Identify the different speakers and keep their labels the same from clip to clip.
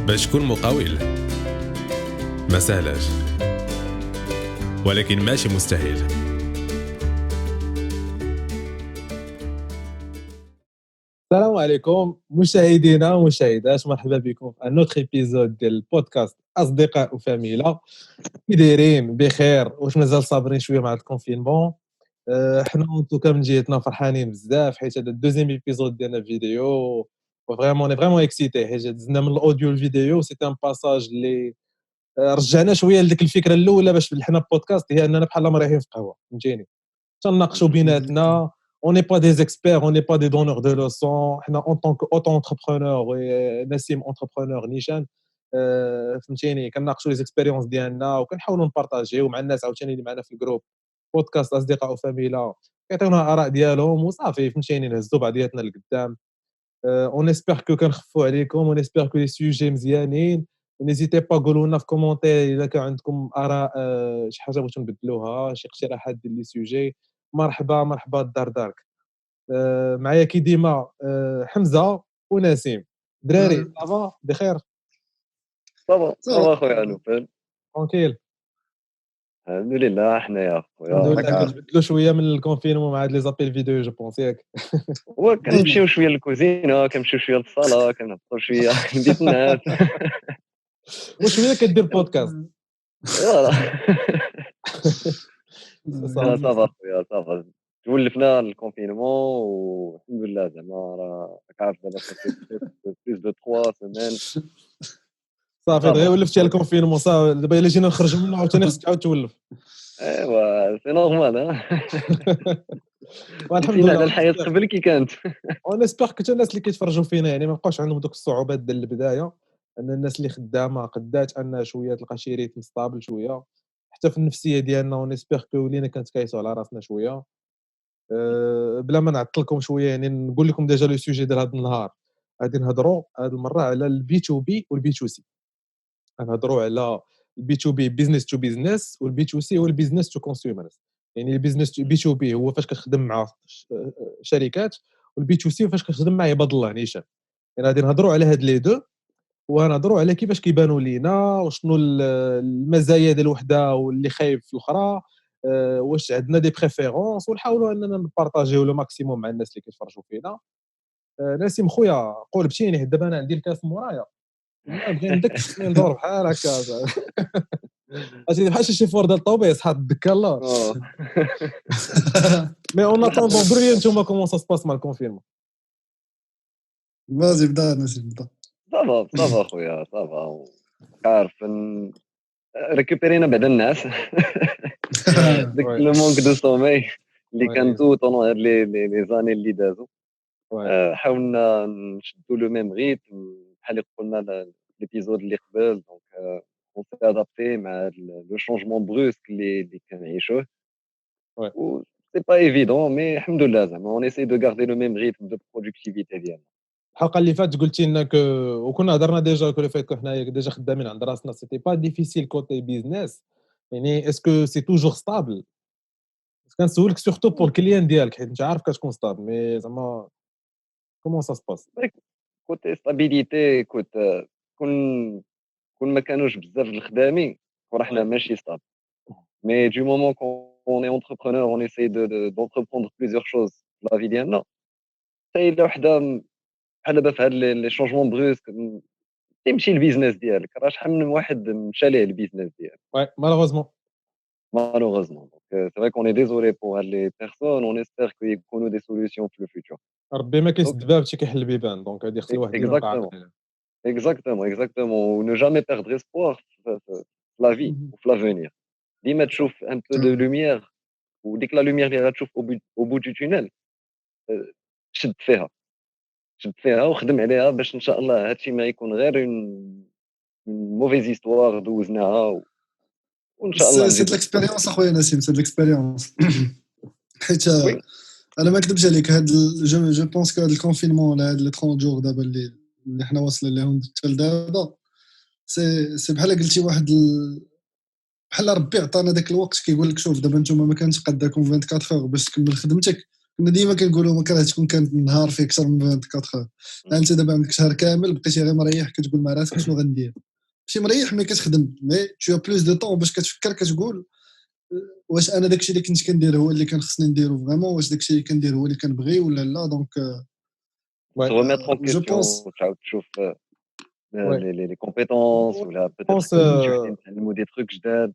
Speaker 1: باش تكون مقاول ما سهلاش، ولكن ماشي مستحيل.
Speaker 2: السلام عليكم مشاهدينا ومشاهدات، مرحبا بكم في نوتر ايبيزود ديال البودكاست اصدقاء وفاميلا. كي دايرين بخير؟ واش مازال صابرين شويه مع الكونفينمون؟ حنا وانتو من جهتنا فرحانين بزاف حيت هذا الدوزيام ايبيزود ديالنا فيديو فريمون اكسيتي حيت دزنا من الاوديو للفيديو. سيتي ان باساج اللي رجعنا شويه لديك الفكره الاولى باش حنا بودكاست، هي اننا بحال مريحين في قهوه فهمتيني، تناقشوا بيناتنا. On n'est pas des experts, on n'est pas des donneurs de leçons. En tant qu'auto-entrepreneur, Nassim entrepreneur نيشان، فهمتيني كنناقشوا لي زيكسبيريونس ديالنا وكنحاولوا نبارطاجيو مع الناس عاوتاني اللي معنا في الجروب بودكاست اصدقاء وفاميلا، كيعطيونا الاراء ديالهم وصافي فهمتيني نهزوا بعضياتنا لقدام. اون اسبير كو كنخفوا عليكم، اون اسبير كو لي سوجي مزيانين. نيزيتي با قولوا لنا في كومونتير اذا كان عندكم اراء، شي حاجه بغيتو نبدلوها، شي اقتراحات ديال لي سوجي. مرحبا الدار دارك. معايا كي ديما حمزه ونسيم. دراري صافا بخير؟
Speaker 3: صافا خويا نوفل،
Speaker 2: ترونكيل
Speaker 3: الحمد لله حنايا خويا.
Speaker 2: الحمد لله. كنتبدلوا شويه من الكونفينمون مع هاد لي زابيل فيديو جو بونس ياك.
Speaker 3: هو كنمشيو شويه للكوزينه، كنمشيو شويه للصاله، كنهبطوا شويه لبيت الناس
Speaker 2: وشويه كدير بودكاست.
Speaker 3: فوالا.
Speaker 2: صافي
Speaker 3: صافا خويا صافا، تولفنا الكونفينمون والحمد لله. زعما راه راك عارف دابا بلوس دو 3 سيمين
Speaker 2: صافي دغيا ولفتي على الكونفينمون. صافي دابا الا جينا نخرجوا منه عاوتاني خصك تعاود تولف.
Speaker 3: ايوا سي نورمال.
Speaker 2: والحمد
Speaker 3: نسينا
Speaker 2: لله
Speaker 3: على الحياه قبل كي كانت.
Speaker 2: اون اسبير كو الناس اللي كيتفرجوا فينا يعني ما بقاوش عندهم دوك الصعوبات ديال البدايه، ان الناس اللي خدامه قدات ان شويه تلقى شي ريتم ستابل شويه حتى في النفسيه ديالنا. اون اسبير كو ولينا كنتكايسوا على راسنا شويه. بلا ما نعطلكم شويه يعني نقول لكم ديجا لو سوجي ديال هذا النهار. غادي نهضروا هذه المره على البي تو بي والبي تو سي. غنهضروا على البي تو بي بيزنس تو بيزنس، والبي تو سي هو البيزنس تو كونسيومرز. يعني البيزنس بي تو بي هو فاش كتخدم مع شركات، والبي تو سي فاش كتخدم مع عباد الله نيشان. يعني غادي نهضروا على هاد لي دو، وغنهضروا على كيفاش كيبانوا لينا وشنو المزايا ديال وحده واللي خايب في الاخرى. واش عندنا دي بريفيرونس، ونحاولوا اننا نبارطاجيو لو ماكسيموم مع الناس اللي كيتفرجوا فينا. نسيم خويا قول بشيني، حيت دابا انا عندي الكاس مورايا نبغي ندك ندور بحال هكا. اجي بحال شي فور ديال الطوبيس حاط الدكه الله. مي اون اتوندون بري نتوما كومون سا سباس مع الكونفيرمون.
Speaker 4: فازي بدا نسيم بدا.
Speaker 3: صافا خويا صافا، عارف ريكوبيرينا بعد الناس. داك لو مونك دو سومي اللي كان طونو هاد لي زاني اللي دازو. حاولنا نشدوا لو ميم ريتم بحال اللي قلنا ليبيزود اللي قبل. دونك اون سي ادابتي مع لو شونجمون بروسك اللي كنعيشوه. و سي با ايفيدون مي الحمد لله زعما اون ايساي دو غاردي لو ميم ريتم دو برودكتيفيتي ديالنا.
Speaker 2: الحلقه اللي فاتت قلتي لنا وكنا هضرنا ديجا كل فايت حنايا ديجا خدامين عند راسنا. سيتي با ديفيسيل كوتي بيزنس، يعني اسكو سي توجور ستابل؟ كنسولك سورتو بور الكليان ديالك حيت انت عارف كتكون ستابل، مي زعما كومون سا سباس
Speaker 3: كوتي ستابيليتي كون ما كانوش بزاف الخدامين ورحنا ماشي ستابل. مي دو مومون كون اي اونتربرونور اون ايساي دونتربروندر بليزيور شوز في لا في ديالنا. حتى الا وحده بحال دابا في هاد لي شونجمون بروسك تمشي البيزنس ديالك. راه شحال من واحد مشى ليه البيزنس ديالك
Speaker 2: وي مالوغوزمون.
Speaker 3: malheureusement. Donc, c'est vrai qu'on est désolé pour les personnes. On espère qu'il y ait des solutions pour le futur.
Speaker 2: ربي ما كيسد باب حتى كيحل البيبان، دونك هادي خص الواحد يبقى عاقل.
Speaker 3: Exactement. Ou ne jamais perdre espoir في la vie ou في l'avenir. ديما تشوف un peu de lumière ou dès que la lumière اللي غتشوف au bout du tunnel شد فيها وخدم عليها باش ان شاء الله هادشي ما يكون غير une mauvaise histoire دوزناها وان شاء الله
Speaker 4: سي ليكسبيريونس اخويا نسيم، سي ليكسبيريونس. حيت
Speaker 3: وي
Speaker 4: انا ما نكذبش عليك، هاد جو بونس كو هاد الكونفينمون ولا هاد لي 30 جور دابا اللي حنا واصلين لهم حتى لدابا سي بحال قلتي واحد بحال ربي عطانا داك الوقت كيقول لك شوف دابا نتوما ما كانش قداكم 24 اور باش تكمل خدمتك، كنا ديما كنقولوا ما كرهتش تكون كانت النهار فيه اكثر من 24 انت دابا عندك شهر كامل بقيتي غير مريح كتقول مع راسك شنو غندير ماشي مريح ملي كتخدم مي تو بلوس دو طون باش كتفكر كتقول واش انا داكشي اللي كنت كندير هو اللي كان خصني نديرو فريمون واش داكشي اللي كندير هو اللي كنبغي ولا لا دونك
Speaker 2: Ouais.
Speaker 3: Se remettre en
Speaker 4: جو
Speaker 3: question,
Speaker 4: بونس
Speaker 3: تشوف
Speaker 2: Ouais.
Speaker 3: les compétences
Speaker 2: Je
Speaker 3: ou là peut-être
Speaker 2: pense
Speaker 3: que tu نتعلموا des trucs جداد.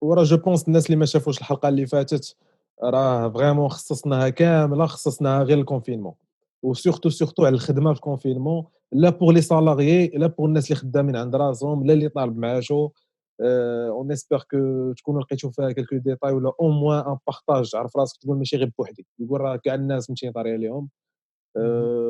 Speaker 2: وراه جو بونس الناس اللي ما شافوش الحلقه اللي فاتت راه فريمون خصصناها كامله خصصناها غير الكونفينمون وسورتو على الخدمه في الكونفينمون لا بور لي سالاريي لا بور الناس اللي خدامين عند راسهم لا اللي طالب معاشو اون اسبير كو تكونوا لقيتوا فيها كلكو ديتاي ولا او موان ان بارطاج عرف راسك تقول ماشي غير بوحدك يقول راه كاع الناس مشي طاري عليهم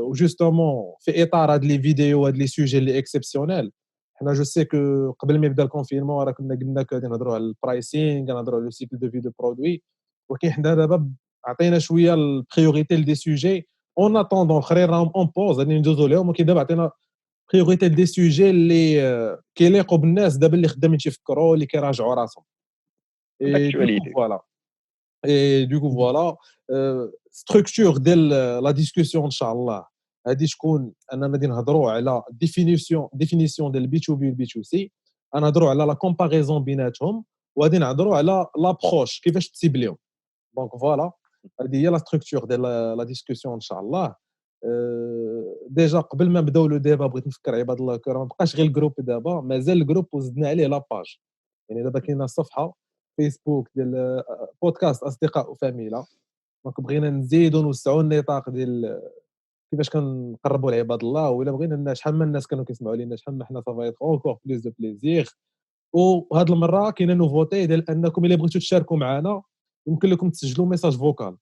Speaker 2: وجوستومون في اطار هاد لي فيديو هاد لي سوجي اللي اكسبسيونيل حنا جو سي كو قبل ما يبدا الكونفينمون راه كنا قلنا غادي نهضروا على البرايسينغ نهضروا على لو سيكل دو في دو برودوي ولكن حنا دابا عطينا شويه البريوريتي لدي سوجي اون اتوندون الاخرين راهم اون بوز غادي ندوزو لهم ولكن دابا عطينا بريوريتي لدي سوجي اللي كيليقوا بالناس دابا اللي خدامين تيفكروا اللي كيراجعوا راسهم اي دوكو
Speaker 3: d'actualité.
Speaker 2: فوالا Et du coup, voilà, structure ديال la discussion إن شاء الله غادي تكون أننا غادي نهضروا على définition ديال البي تو بي والبي تو سي غنهضروا على لا كومباريزون بيناتهم وغادي نهضروا على لابروش كيفاش تسيبليهم دونك فوالا هذه هي لا ستركتور ديال لا ديسكسيون ان شاء الله ديجا قبل ما نبداو لو ديبا بغيت نفكر عباد الله الكرام ما بقاش غير الجروب دابا مازال الجروب وزدنا عليه لاباج يعني دابا كاينه صفحه فيسبوك ديال بودكاست اصدقاء وفاميله دونك بغينا نزيدوا نوسعوا النطاق ديال كيفاش كنقربوا لعباد الله ولا بغينا شحال من الناس كانوا كيسمعوا لينا شحال ما حنا صافا اونكور بليس دو بليزير وهاد المره كاينه نوفوتي ديال انكم الا بغيتوا تشاركوا معنا يمكن لكم تسجلوا ميساج فوكال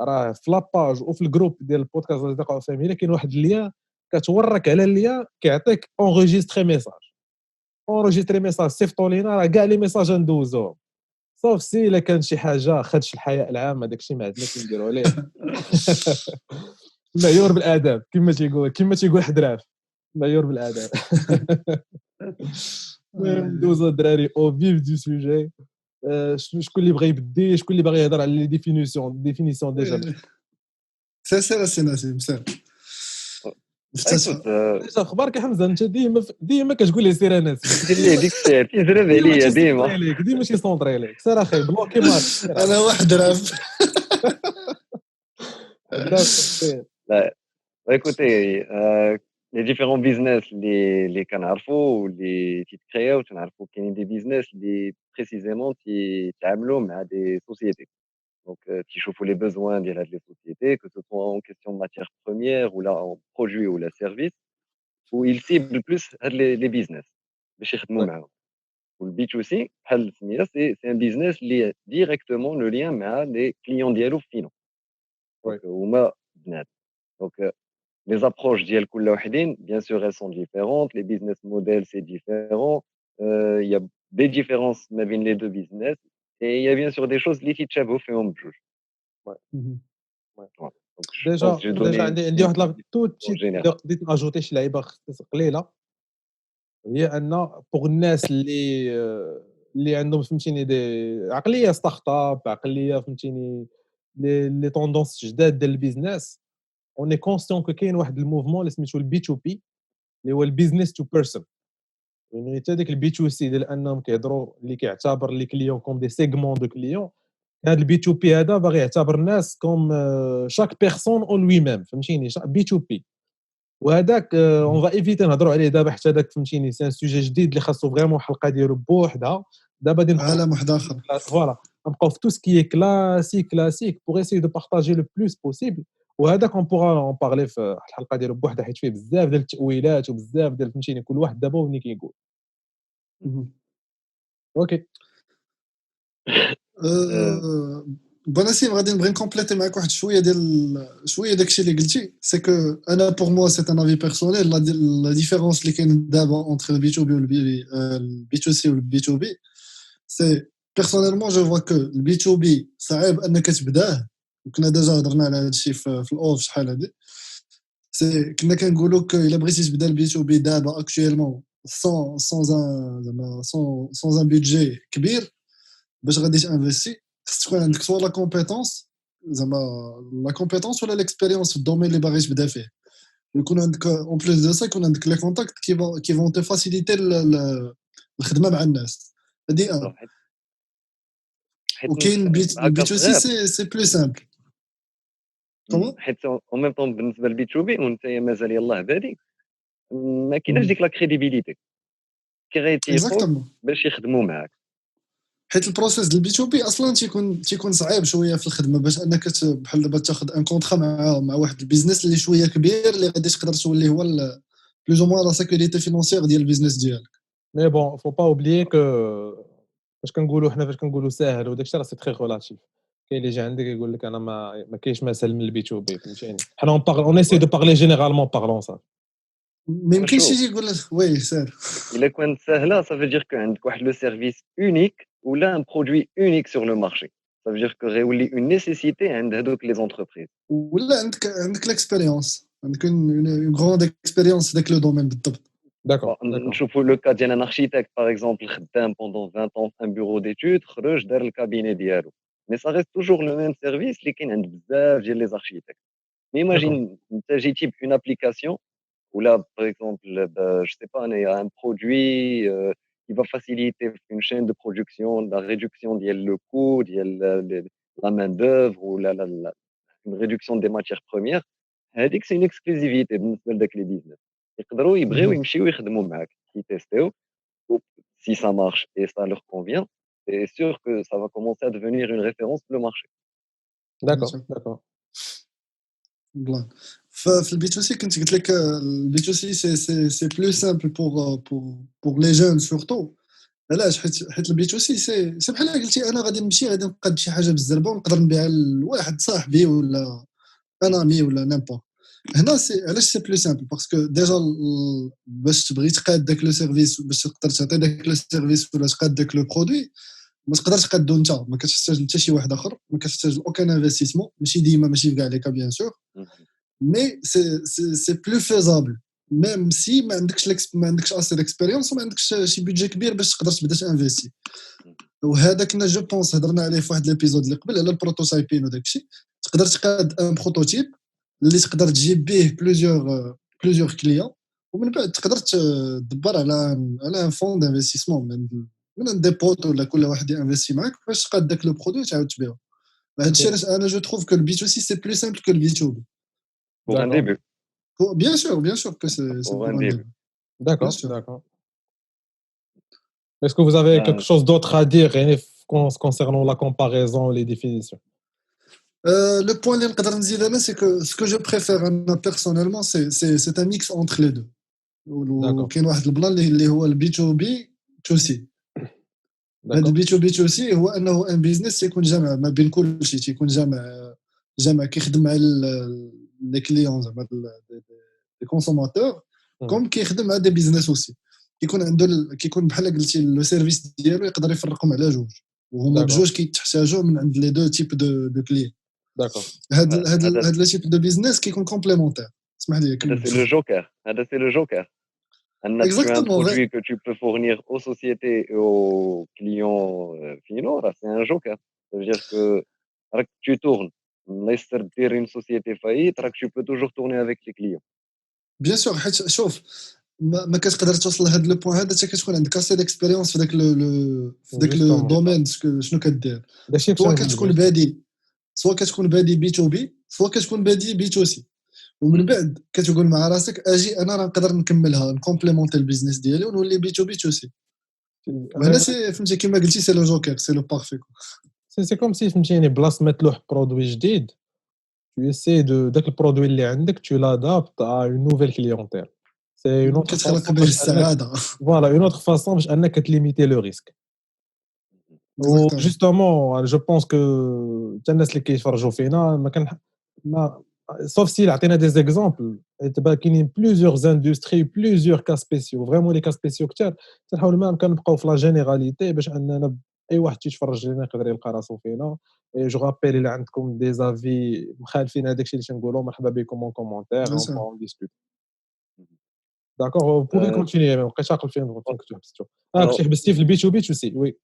Speaker 2: راه في لاباج وفي الجروب ديال البودكاست اصدقاء وفاميله كاين واحد اللين كتورك على اللين كيعطيك اونغيستري ميساج صيفطوا لينا راه كاع لي ميساج ندوزوهم صوف سي الا كان شي حاجه خدش الحياء العام هذاك الشيء ما عندنا كنديروا عليه معيور بالاداب كما تيقول حدراف معيور بالاداب المهم ندوزو الدراري او فيف دو سوجي شكون اللي بغى يبدي شكون اللي باغي يهضر على لي ديفينيسيون ديجا
Speaker 4: سير سي نسيم سير
Speaker 3: écoute
Speaker 2: ديجا اخبارك يا حمزه انت ديما كتقول لي سير انس
Speaker 3: دير لي ديك الساعه تيزرب عليا ديما
Speaker 2: ديما شي سونطري ليك سير اخي بلوكي مارك
Speaker 4: انا واحد راف
Speaker 3: لا écoutez les différents business اللي كنعرفوا واللي تيتكرياو تنعرفوا كاينين دي business اللي précisément تيتعاملوا مع des sociétés donc تيشوفوا les besoins ديال هاد les sociétés que ce soit en question de matière première ou là en produit ou la service où ils ciblent plus هاد les business باش يخدموا معاهم والبي تو سي بحال السميه سي ان بيزنس اللي ديريكتومون لو لين مع لي كليون ديالو في فينون دونك هما بنات دونك les approches ديال كل وحدين bien sûr elles sont différentes les business models c'est différent il y a des différences ما بين les deux business et il y a bien sûr des choses اللي تيتشابهوا فيهم بجوج
Speaker 2: ديجا عندي واحد لا توت بديت اجوتي شي لعيبه قليله هي ان بوغ الناس اللي عندهم فهمتيني دي عقليه ستارت اب عقليه فهمتيني لي طوندونس جداد ديال البيزنس اوني كونسيون كو كاين واحد الموفمون اللي سميتو البي تو بي اللي هو البيزنس تو بيرسون يعني حتى ديك البي تو سي ديال انهم كيهضروا اللي كيعتبر لي كليون كوم دي سيغمون دو كليون هذا البي تو بي هذا باغي يعتبر الناس كوم شاك بيرسون اون لوي ميم فهمتيني بي تو بي وهذاك اون فا ايفيتي نهضروا عليه دابا حتى داك فهمتيني سي ان سوجي جديد اللي خاصو فريمون حلقه ديالو بوحدها دابا غادي
Speaker 4: عالم واحد اخر
Speaker 2: فوالا نبقاو في تو سكي كلاسيك بوغ اسيي دو بارطاجي لو بلوس بوسيبل وهذاك اون بوغا اون بارلي في الحلقه ديالو بوحدها حيت فيه بزاف ديال التاويلات وبزاف ديال فهمتيني كل واحد دابا ومني كيقول اوكي
Speaker 4: بوناسيم غادي نبغي نكومبليتي معاك واحد شويه داكشي اللي قلتي سي كو انا بور موا سي ان افي بيرسونيل لا ديفيرونس اللي كاين دابا اونتر البي تو بي والبي تو سي والبي تو بي سي بيرسونيلمون جو فوا كو البي تو بي صعيب انك تبداه وكنا ديجا هضرنا على هذا الشيء في الاوف شحال هادي سي كنا كنقولوا كو الا بغيتي تبدا البي تو بي دابا اكطويلمون sans un budget كبير باش غادي تانفيستي خص تكون عندك سوا لا كومبيتونس زعما لا كومبيتونس ولا ليكسبيريونس في الدومين اللي باغي تبدا فيه يكون عندك اون بليس دو سا يكون عندك لي كونتاكت كي فون تي فاسيليتي الخدمه مع الناس هادي ان
Speaker 3: حيت حيت
Speaker 4: وكاين
Speaker 3: هكا
Speaker 4: البي تو سي
Speaker 3: صغير
Speaker 4: سي بلو سامبل كومون
Speaker 3: حيت اون ميم طون بالنسبه للبي تو بي وانت مازال يلاه بادي ما كايناش ديك لا كريديبيليتي كي غيتيقوك
Speaker 4: اكزاكتومون
Speaker 3: باش يخدموا معاك.
Speaker 4: حيت البروسيس ديال البي تو بي اصلا تيكون صعيب شويه في الخدمه باش انك بحال دابا تاخذ ان كونطرا مع واحد البيزنس اللي شويه كبير اللي غادي تقدر تولي هو بلوز او موان لا سيكوريتي فينونسيير ديال البيزنس ديالك.
Speaker 2: مي بون فو با اوبليي كو فاش كنقولوا حنا فاش كنقولوا ساهل وداك الشيء راه سي تري ريلاتيف. كاين اللي يجي عندك يقول لك انا ما كاينش ما سهل من البي تو بي فهمتيني. حنا اون اسي دو بارلي جينيرالمون بارلون صافي.
Speaker 4: ما يمكنش
Speaker 3: شوف
Speaker 4: يجي يقول لك وي سير.
Speaker 3: الا كانت سهله صافي دير كو عندك واحد لو سيرفيس اونيك ولا ان برودوي اونيك سور لو مارشي صافي دير كو غيولي اون نيسيسيتي عند هذوك لي زونتربريز.
Speaker 4: ولا عندك الاكسبيريونس عندك اون غروند اكسبيريونس في ذاك لو دومين بالضبط.
Speaker 2: داكور داكور
Speaker 3: نشوفوا لو كا ديال ان اركيتكت باغ اكزومبل خدام بوندون 20 ans في ان بيرو ديتود خرج دار الكابيني ديالو مي سا ريست توجور لو ميم سيرفيس اللي كاين عند بزاف ديال لي زاركيتكت. مي
Speaker 2: داكور
Speaker 3: ايماجين انت جيتي بون ابليكاسيون ou là, par exemple, je sais pas, il y a un produit qui va faciliter une chaîne de production, la réduction le coût, la main-d'œuvre ou une réduction des matières premières. C'est une exclusivité بالنسبة les business. يقدروا يبغيو يمشيو يخدموا معاك يتيستيو si ça marche et ça leur convient, c'est sûr que ça va commencer à devenir une référence sur le marché.
Speaker 2: داكور داكور
Speaker 4: بلان في البي تو سي كنت قلت لك البي تو سي سي بلو سامبل بور لي جون سورتو. علاش؟ حيت البي تو سي سي بحال قلتي انا غادي نمشي غادي نقاد شي حاجه بالزربه ونقدر نبيعها لواحد صاحبي ولا انا مي ولا نيمبور. هنا سي علاش سي بلو سامبل باسكو ديجا باش تبغي تقاد داك لو سيرفيس باش تقدر تعطي داك لو سيرفيس ولا تقاد داك لو برودوي ما تقدرش تقادو انت ما كتحتاج حتى شي واحد اخر ما كتحتاج اوكان انفستيسمون ماشي ديما ماشي في كاع لي كا بيان سور مي سي بلو فيزابل ميم سي ما عندكش اسي ديكسبيريونس وما عندكش شي بيدجي كبير باش تقدر تبدا تانفيستي. وهذا كنا جو بونس هضرنا عليه في واحد ليبيزود اللي قبل على البروتوتايبين وداك الشيء. تقدر تقاد ان بروتوتيب اللي تقدر تجيب به بلوزيور كليون ومن بعد تقدر تدبر على ان فون دانفستيسمون من دي بوت ولا كل واحد ينفستي معاك باش تقاد داك لو برودوي تعاود تبيعو. هذا الشيء علاش انا جو تروف كو البي تو سي سي بلو سامبل كو البي تو بي.
Speaker 3: Pour un début.
Speaker 4: Bien sûr que c'est
Speaker 3: Pour un
Speaker 4: pour un
Speaker 3: début.
Speaker 4: début. Bien
Speaker 2: d'accord
Speaker 4: sûr.
Speaker 2: d'accord. Est-ce que vous avez quelque chose d'autre à dire يعني concernant la comparaison les définitions?
Speaker 4: Le point اللي نقدر نزيد انا c'est que ce que je préfère انا personnellement c'est un mix entre les deux. وكاين واحد البلان اللي هو البي تو بي تو سي. هذا البي تو بي تو سي هو انه ان بيزنس يكون جامع ما بين كل شيء تيكون جامع كيخدم مع لي كليون زعما لي كونسوماتور كوم كيخدم مع دي بيزنس اوسي كيكون عنده كيكون بحال قلتي لو سيرفيس ديالو يقدر يفرقهم على جوج وهما بجوج كيتحتاجوا من عند لي دو تيب دو كليون.
Speaker 2: داكور
Speaker 4: هاد لو تيب دو بيزنس كيكون كومبليمونتير. اسمح لي
Speaker 3: هذا سي لو جوكر. Tu as un produit que tu peux fournir aux sociétés et aux clients finaux, c'est un joker. Ça veut dire que tu tournes. Laisse dire une société faillite, tu peux toujours tourner avec les clients.
Speaker 4: Bien sûr, حيت شوف ما كتقدر توصل لهذا لو بوين هذا حتى كتكون عندك اسي ديكسبيريونس في داك لو دومين شنو كدير. سواء كتكون بادي بي تو بي سواء كتكون بادي بي تو سي ومن بعد كتقول مع راسك اجي انا راه نقدر نكملها نكومبليمونتي البيزنس ديالي ونولي بي تو سي. هنا سي فهمتي كيما قلتي سي لو جوكر سي لو بارفي.
Speaker 2: سي كوم سي فهمتيني بلاص ما تلوح برودوي جديد tu essaies de داك البرودوي اللي عندك tu l'adaptes à une nouvelle clientèle. C'est une autre
Speaker 4: كتخلق
Speaker 2: façon
Speaker 4: به السعاده.
Speaker 2: voilà une autre façon باش انك تليميتي لو ريسك. justement je pense que حتى الناس اللي كيتفرجوا فينا ما كان ما sauf si عطينا des exemples دابا كاينين plusieurs industries plusieurs cas spéciaux vraiment les cas spéciaux كثار تنحاول ما امكن نبقاو في لا جينيراليتي باش اننا اي واحد تيتفرج لينا يقدر يلقى راسو فينا. اي جو رابيل الا عندكم دي زافي مخالفين هذاك الشيء اللي تنقولوا مرحبا بكم اون كومونتير اون ديسكوت. داكور vous pouvez continuer ما بقيتش عاقل فين كنتو حبستو كنتي حبستي في البي تو بي تو سي وي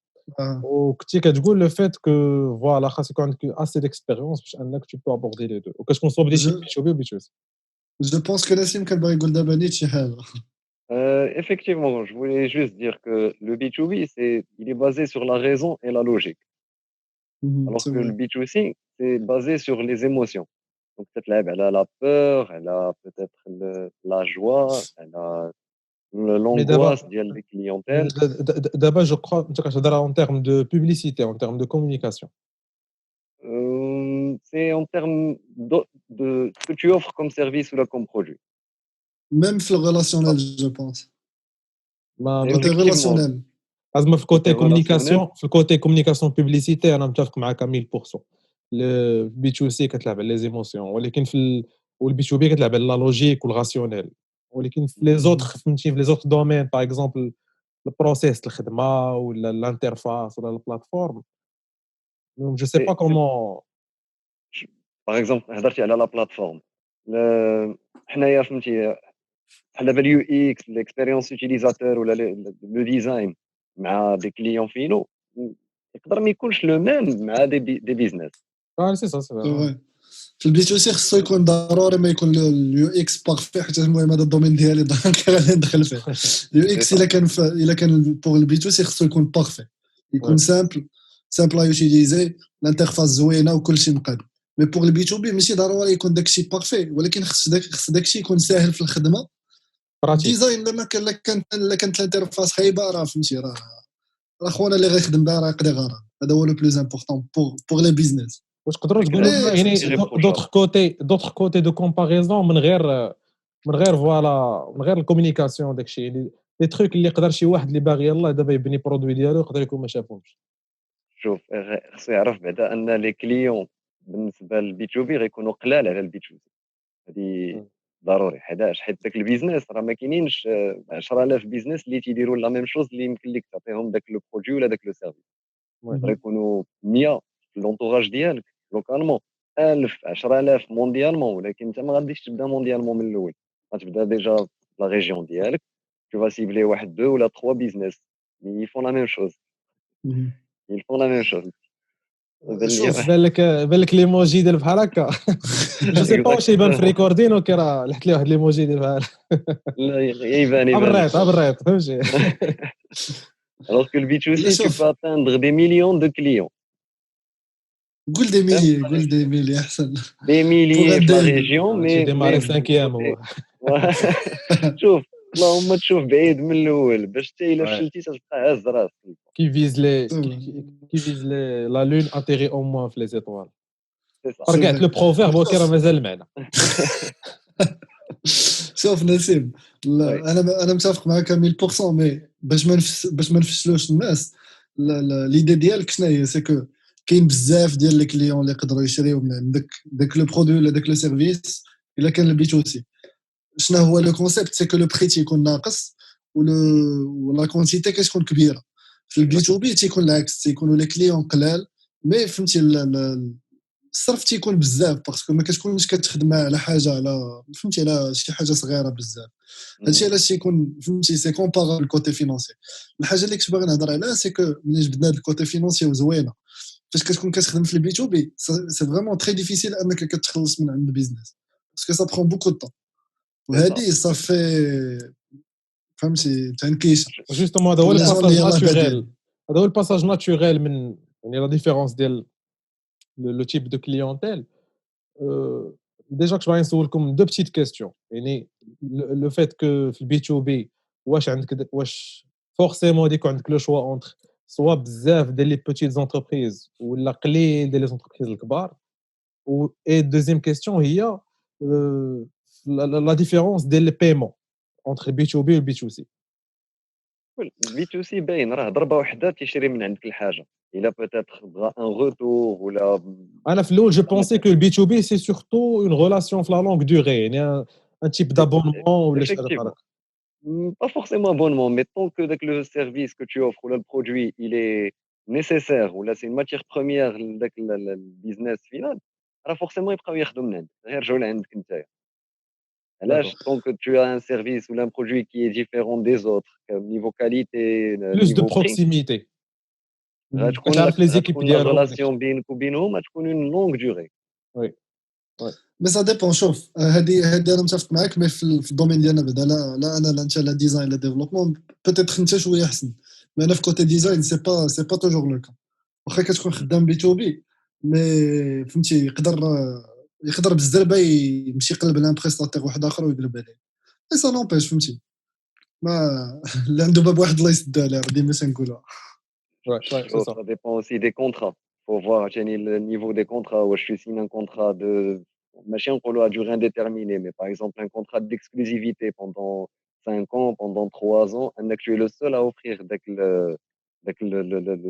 Speaker 2: وكنتي كتقول لو فيت كو فوالا خاص يكون عندك assez d'expérience باش انك tu peux aborder les deux وكتكون صوب بديتي
Speaker 4: جو
Speaker 2: B2B و B2C.
Speaker 4: جو بونس كو نسيم كان باغي يقول دابا نيت شي حاجه.
Speaker 3: Effectivement, je voulais juste dire que le B2B, il est basé sur la raison et la logique, alors
Speaker 4: سي
Speaker 3: que le
Speaker 4: فري.
Speaker 3: B2C, c'est basé sur les émotions. Donc, cette lab, elle a la peur, elle a peut-être la joie, elle a
Speaker 2: Mais دابا
Speaker 3: l'angoisse des clientèles.
Speaker 2: دابا جو كخوا انت كتهضر en termes de publicité en termes de communication.
Speaker 3: C'est en termes de ce que tu offres comme service ou là comme produit.
Speaker 4: ميم في الريلاسيونيل جو بونس
Speaker 2: ما
Speaker 4: كوتي
Speaker 3: Effectivement,
Speaker 4: ريلاسيونيل.
Speaker 2: لازم في
Speaker 3: côté
Speaker 2: كوتي
Speaker 3: relationnel,
Speaker 2: كومونيكاسيون في الكوتي كومونيكاسيون بوبليسيتي انا متفق معاك 100%. البي تو سي كتلعب على لي زيموسيون ولكن والبي تو بي كتلعب على لا لوجيك والراسيونيل ولكن في لي زوتر فهمتي في لي زوتر دومين باغ اكزومبل البروسيس الخدمه ولا الانترفاس ولا البلاتفورم جو سي با
Speaker 3: c'est
Speaker 2: كومون.
Speaker 3: par exemple, هضرتي على لا بلاتفورم. حنايا فهمتي بحال دابا اليو اكس ليكسبيريونس يوتيليزاتور ولا لو ديزاين مع دي كليون فينو يقدر ما يكونش لو ميم مع دي بيزنس.
Speaker 2: سي سا سي
Speaker 4: سي فري. في البي تو سي خصو يكون ضروري ما يكون اليو اكس بارفي حيت المهم هذا الدومين ديالي دونك غادي ندخل فيه. اليو اكس الا كان بور البي تو سي خصو يكون بارفي يكون سامبل يوتيليزي الانترفاس زوينه وكلشي مقاد. مي بور البي تو بي ماشي ضروري يكون داكشي بارفي ولكن خص داكشي يكون ساهل في الخدمه.
Speaker 2: براتيك
Speaker 4: الديزاين لما كانت الانترفاس خايبه راه فهمتي راه خونا اللي غيخدم بها راه يقضي غرض. هذا هو لو بلوز امبورطون بور لي بيزنس.
Speaker 2: واش تقدروا
Speaker 3: هذيك
Speaker 2: تقولوا لنا يعني
Speaker 3: irréprochable.
Speaker 2: دوطخ كوتي دو كومباريزون من غير فوالا من غير الكومونيكاسيون داكشي يعني لي تروك اللي يقدر شي واحد اللي باغي يلاه دابا يبني برودوي ديالو يقدر يكون ما شافهمش.
Speaker 3: شوف خصو يعرف بعدا ان لي كليون بالنسبه للبي تو بي غيكونوا قلال على البي تو سي. هذه ضروري حيت داك البيزنس راه ما كاينينش 10,000 بيزنس اللي تيديروا لا ميم شوز اللي يمكن لك تعطيهم داك لو برودوي ولا داك لو سيرفيس. يقدر يكونوا 100 في لونطوراج ديالك لوكالمون 1000 10,000 مونديالمون ولكن انت ما غاديش تبدا مونديالمون من الاول. غتبدا ديجا لا ريجيون ديالك tu vas cibler واحد 2 ولا 3 بيزنس اللي يفون لا ميم شوز. ils font la même chose.
Speaker 4: شوف
Speaker 2: بان لك ليموجي ديال بحال هكا جو سي با واش يبان في الريكوردين اوكي راه لحت لي واحد ليموجي ديال بحال
Speaker 3: لا يبان
Speaker 2: عبريت فهمتي.
Speaker 3: alors que le B2C tu
Speaker 4: شوف
Speaker 3: peux atteindre des millions de clients,
Speaker 4: قول دي ميلي احسن
Speaker 3: des
Speaker 4: بوغ
Speaker 3: milliers
Speaker 4: ان
Speaker 3: في la
Speaker 4: ديبي.
Speaker 3: région
Speaker 2: شي
Speaker 3: mais
Speaker 2: ديماري 5 هو.
Speaker 3: شوف اللهم تشوف بعيد من الاول باش حتى الا
Speaker 2: Ouais.
Speaker 3: فشلتي تلقى هز راسك.
Speaker 2: qui vise la lune atterrit au moins في les étoiles.
Speaker 3: c'est ça.
Speaker 2: رجعت لو بروفيرب وكي راه مازال المعنى.
Speaker 4: شوف نسيم
Speaker 3: وي.
Speaker 4: انا متفق معك 100% مي باش ما نفشلوش الناس. ليدي ديالك شنو هي سكو كاين بزاف ديال لي كليون اللي يقدروا يشريو من عندك داك لو برودوي ولا داك لو سيرفيس. الا كان البي تو سي شنو هو لو كونسيبت سكو لو بري تيكون ناقص ولا كونتيتي كتكون كبيره. في البي تو بي تيكون العكس تيكونوا لي كليون قلال مي فهمتي الصرف تيكون بزاف باسكو ما كتكونش كتخدم على حاجه على فهمتي على شي حاجه صغيره بزاف. هادشي علاش تيكون فهمتي سي كومبارابل كوتي فينونسي. الحاجه اللي كنت باغي نهضر عليها سي كو ملي جبدنا هاد الكوتي فينونسي وزوينه فاش كتكون كتخدم في البي تو بي سي فريمون تري ديفيسيل انك كتخلص من عند البيزنس باسكو سا برون بوكو طون وهادي صافي فهمتي تنكيش
Speaker 2: جوستومون هذا هو الباساج ناتوريل هذا هو الباساج ناتوريل من يعني لا ديفيرونس ديال لو تيب دو كليونتيل. ديجا كنت باغي نسولكم دو بتيت كيستيون يعني لو فيت كو في البي تو بي واش فورسيمون يكون عندك لو شوا اونتر سوا بزاف ديال لي بوتيت زونتربريز ولا قليل ديال لي زونتربريز الكبار و اي دوزيام كيستيون هي لا ديفيرونس ديال لي بايمون entre B2B و B2C.
Speaker 3: البي تو سي باين راه ضربه وحده تيشري من عندك الحاجه الا بوتيتر بغا ان روتور ولا
Speaker 2: انا في الاول جو بونسي كو البي تو بي سي سورتو اون ريلاسيون في لا لونغ دوري يعني ان تيب دابونمون ولا شي حاجه بحال
Speaker 3: pas forcément abonnement mais tant que le service que tu offres ou le produit il est nécessaire ou là c'est une matière première le business final alors forcément يبقاو ياخذوا من عندك غير يرجعوا لعندك نتايا. علاش tant que tu as un service ou un produit qui est différent des autres niveau qualité
Speaker 2: plus de
Speaker 3: niveau prix
Speaker 2: proximité كتعرف لي زيكيب
Speaker 3: غتكون لا
Speaker 2: ديالهم وداك الشيء.
Speaker 3: ريلاسيون بينك وبينهم غتكون اون لونغ دوري.
Speaker 2: وي وي
Speaker 4: مي سا ديبون. شوف هادي انا متفق معاك، مي في الدومين ديالنا بعدا لا انا لا انت لا ديزاين لا ديفلوبمون بوتيتر انت شويه احسن، مي انا في كوتي ديزاين سي با توجور لو كا. واخا كتكون خدام بي تو بي، مي فهمتي يقدر بالزربه يمشي يقلب على بريستاتير واحد اخر ويقلب عليه، اي سا نونبيش فهمتي. ما اللي عنده باب واحد الله يسد عليه، ديما تنقولها.
Speaker 2: وي وي سي
Speaker 3: شوف
Speaker 2: سا.
Speaker 3: ça dépend aussi des contrats. Faut voir عشان le niveau des contrats. واش tu signes un contrat de ماشي نقولوا à durée indéterminée, mais par exemple un contrat d'exclusivité pendant 5 ans, pendant 3 ans, انك tu es le seul à offrir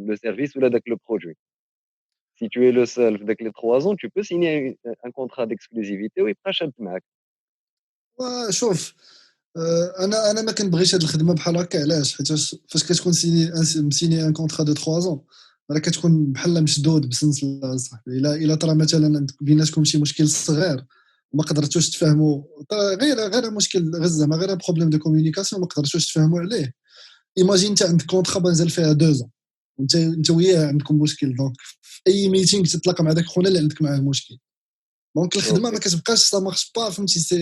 Speaker 3: le service ou le produit. Si tu es le seul avec les 3 ans, tu peux signer un contrat d'exclusivité ويبقى شاد معاك.
Speaker 4: شوف انا ما كنبغيش هاد الخدمه بحال هكا. علاش؟ حيت فاش كتكون سيني ان كونطرا دو 3 ans راه كتكون بحال مشدود بسلسله صاحبي. الا ترى مثلا بيناتكم شي مشكل صغير وما قدرتوش تفهموا، غير مشكل زعما غير بروبليم دو كومونيكاسيون ما قدرتوش تفهموا عليه. ايماجين انت عندك كونطرا بانزل فيها 2 ans انت وياه عندكم مشكل، دونك في اي ميتينغ تتلاقى مع داك خونا اللي عندك معاه مشكل، دونك الخدمه ما كتبقاش سا مارش با فهمتي. سي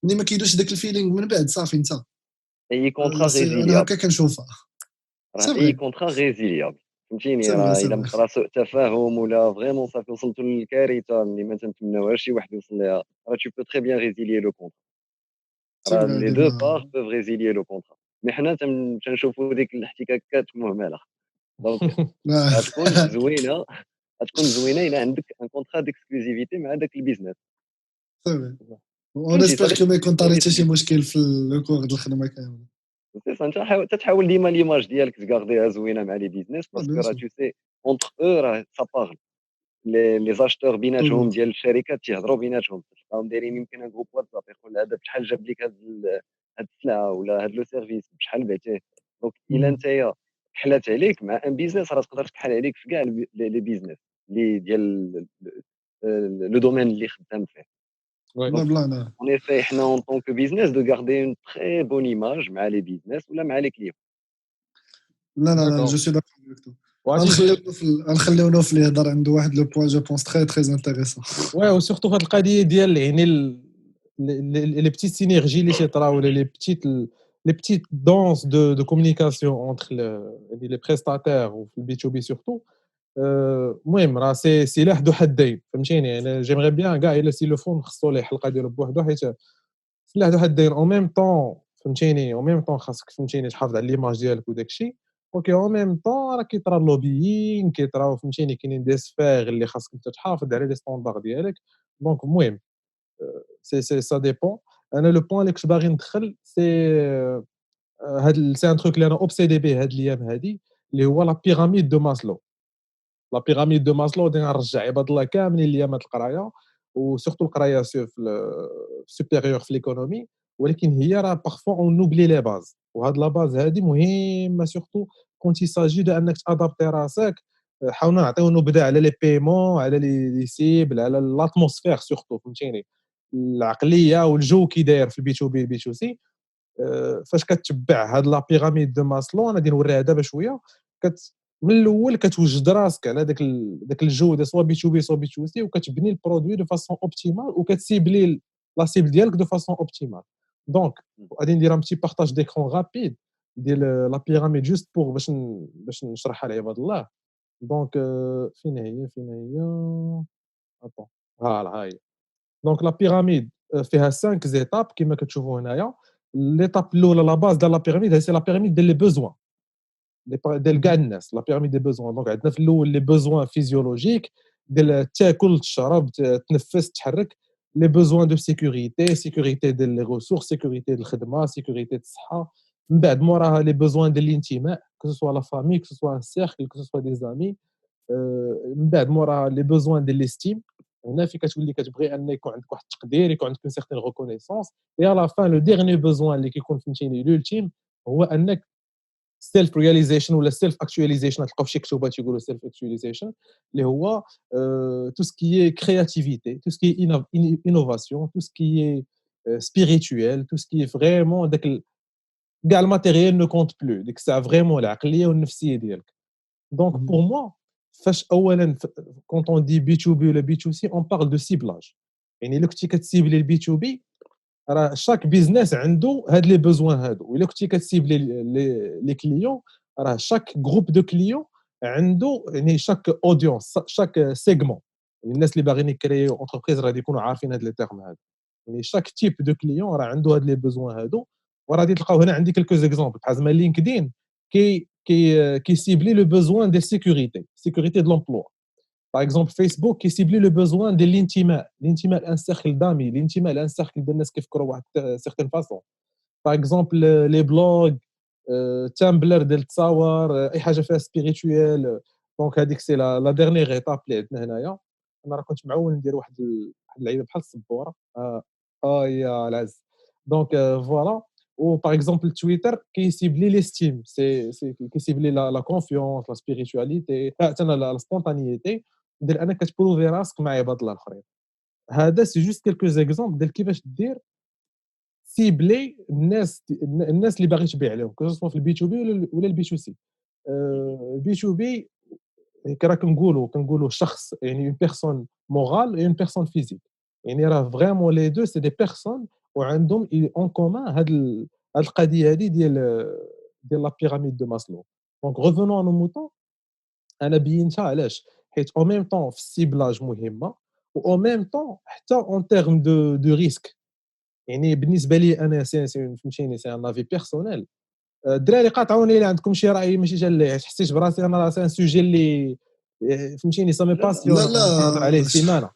Speaker 4: ملي ما كيدوش داك الفيلينغ من بعد صافي انت.
Speaker 3: اي كونترا
Speaker 4: انا
Speaker 3: ريزيليابل.
Speaker 4: هكا كنشوفها.
Speaker 3: راه
Speaker 4: سي
Speaker 3: اي
Speaker 4: فري
Speaker 3: كونترا ريزيليابل فهمتيني.
Speaker 4: سي فري
Speaker 3: راه
Speaker 4: سي
Speaker 3: الا
Speaker 4: فري.
Speaker 3: بقى سوء تفاهم ولا فريمون صافي وصلتوا للكارثه اللي ما تنتمناوهاش شي واحد يوصل ليها، راه tu peux très bien résilier le contrat.
Speaker 4: سي
Speaker 3: راه
Speaker 4: فري
Speaker 3: les
Speaker 4: هادي
Speaker 3: deux
Speaker 4: ما
Speaker 3: parts peuvent résilier le contrat. مي حنا تنشوفوا ديك الاحتكاكات مهمله. دونك غتكون زوينه الا عندك ان كونترا ديكسكلوزيفيتي مع داك البيزنس.
Speaker 4: سي فري. اون
Speaker 3: فهمتي
Speaker 4: اسبيغ
Speaker 3: صديق
Speaker 4: كو ما يكون طاري حتى
Speaker 3: السيرفيس
Speaker 4: شي
Speaker 3: اللي
Speaker 4: مشكل في لو كور د الخدمه كامله.
Speaker 3: سي سا. انت تحاول ديما ليماج ديالك تكارديها زوينه مع لي بيزنس، باسكو
Speaker 4: بيان
Speaker 3: راه
Speaker 4: سور.
Speaker 3: تو سي اونتر او راه سا بارل. لي زاشتور بيناتهم ديال الشركات تيهضروا بيناتهم، تلقاهم دايرين يمكن ان جروب واتساب يقول هذا بشحال جاب لك هاد السلعه ولا هاد لو سيرفيس بشحال بعتيه. دونك الا نتايا كحلات عليك مع ان بيزنس راه تقدر تكحل عليك في كاع لي بيزنس اللي ديال لو دومين اللي خدام فيه.
Speaker 2: وي
Speaker 4: لا
Speaker 3: دونك
Speaker 4: بلا انا
Speaker 3: اون ايفي حنا اون طون كو بيزنس دو غاردي اون تري بون ايماج مع لي بيزنس ولا مع لي كليون.
Speaker 4: لا
Speaker 2: داكور.
Speaker 4: جو سوي داكور avec toi.
Speaker 2: وعرفتي جي
Speaker 4: غنخليو نوف اللي يهضر عنده واحد لو بوين جو بونس تري انتريسون.
Speaker 2: وي وسورتو فهاد القضيه ديال يعني لي بتيت سينيرجي اللي تيطراو ولا لي بتيت دونس دو كومونيكاسيون اونتر يعني لي بريستاتير وفي البي تو بي سورتو. المهم راه سلاح ذو حدين فهمتيني. انا جيمغي بيان كاع الا سيلوفون خصو ليه حلقه ديالو بوحدو، حيت سلاح ذو حدين اون ميم طون فهمتيني. اون ميم طون خاصك فهمتيني تحافظ على ليماج ديالك وداك الشيء. اوكي اون ميم طون راه كيطرا اللوبيين كيطراو فهمتيني كاينين دي سفير اللي خاصك انت تحافظ على لي ستوندار ديالك. دونك المهم سي سا ديبون. انا لو بوين اللي كنت باغي ندخل سي هاد سي ان تروك اللي انا اوبسيدي به هاد الايام هادي، اللي هو لا بيراميد دو ماسلو. لا بيراميد دو ماسلو دي غنرجع عباد الله كاملين ليامات القرايه، وسورتو القرايه في السوبيريور في ليكونومي. ولكن هي راه بارفوا اون نوبلي لي باز، وهاد لا باز هادي مهمه سورتو كونت يساجي دو انك تادابتي راسك. حاولنا نعطيو نبذه على لي بايمون، على لي سيبل، على لاتموسفير سورتو فهمتيني، العقليه والجو كي داير في البي تو بي البي تو سي. فاش كتبع هاد لا بيراميد دو ماسلو انا غادي نوريها دابا شويه. من الاول كتوجد راسك على داك الجو ديال سوا بي تو بي سوا بي تو سي، وكتبني البرودوي دو فاسون اوبتيمال، وكتسيبلي لا سيبل ديالك دو فاسون اوبتيمال. دونك غادي ندير ان بتي بارطاج ديكرون رابيد ديال لا بيراميد جوست بور باش نشرحها لعباد الله. دونك فين هي اتون فوالا ها هي. دونك لا بيراميد فيها 5 زيتاب كما كتشوفوا هنايا. ليتاب الاولى لا باز ديال لا بيراميد سي لا بيراميد ديال لي بوزوان ديال كاع الناس. لا بيراميد دي بوزوان دونك عندنا في الاول لي بوزوان فيزيولوجيك ديال تاكل تشرب تنفس تحرك. لي بوزوان دو سيكوريتي ديال لي ريسورس، سيكوريتي ديال الخدمه، سيكوريتي ديال الصحه. من بعد موراها لي بوزوان ديال الانتماء كو سوا لا فامي كو سوا ان سيركل كو سوا دي زامي. من بعد موراها لي بوزوان ديال ليستيم. هنا فين كتولي كتبغي ان يكون عندك واحد التقدير، يكون عندك سيغتين ريكونيسونس. اي على فان لو ديرني بوزوان اللي كيكون فهمتيني لولتيم هو انك سيلف رياليزيشن ولا سيلف اكtualisation. تلقاو في شي كتوبات تيقولوا سيلف اكtualisation اللي هو تو سكي كرياتيفيتي، تو سكي انوفاسيون، تو سكي سبيريتويل، تو سكي فريمون داك كاع الماتيريال نو كونت بلو. ديك الساعه فريمون العقليه والنفسيه ديالك. Donc, pour moi, quand on dit B2B ou le B2C, on parle de ciblage. يعني لو كنتي كتسيبلي البي تو بي راه شاك بيزنس عنده هاد لي بوزوان هادو، وإلا كنتي كتسيبلي لي كليون راه شاك جروب دو كليون عنده يعني شاك اودينس شاك سيغمون. الناس اللي باغيين يكريو اونتربريز غادي يكونوا عارفين هاد لي تيرم هادو. يعني شاك تيب دو كليون راه عنده هاد لي بوزوان هادو، وغادي تلقاو هنا عندي كلكو زيكزامبل بحال زعما لينكدين كيسيبلي لو بوزوان ديال sécurité de l'emploi. Par exemple, Facebook qui cible le besoin de l'intimات à un cercle d'amis, l'intimات à un cercle de الناس كيفكروا بواحد certaine façon. Par exemple, les blogs, Tumblr ديال التصاور، اي حاجه فيها spirituel. دونك هذيك سي لا dernière étape اللي عندنا هنايا. انا راه كنت معول ندير واحد اللعيبه بحال السبوره يا العز. دونك فوالا. Ou par exemple Twitter qui cible l'estime, c'est qui cible la confiance, la spiritualité, حتى la spontanéité ديال انك كتبروفي راسك مع عباد الله الاخرين. هذا سي جوست كيلكو زيكزامبل ديال كيفاش دير سيبلي الناس اللي باغي تبيع عليهم، كو سوا في البي تو بي ولا البي تو سي. البي تو بي راه كنقولوا شخص يعني اون بيرسون مورال اي اون بيرسون فيزيك. يعني راه فريمون لي دو سي دي بيرسون وعندهم اون كومان هاد القضيه هذه ديال لا بيراميد دو ماسلو. دونك ريفونون نو موتون، انا بينتها علاش؟ حيت او ميم طون في السيبلاج مهمه، و او ميم طون حتى اون تيرم دو ريسك. يعني بالنسبه لي انا فهمتيني سي ان افي بيرسونيل. الدراري قاطعوني الا عندكم شي راي ماشي جا لي، حسيت براسي انا راه سي ان سوجي اللي فهمتيني سا مي باسيون
Speaker 4: لا لا
Speaker 2: نهضر عليه سيمانه.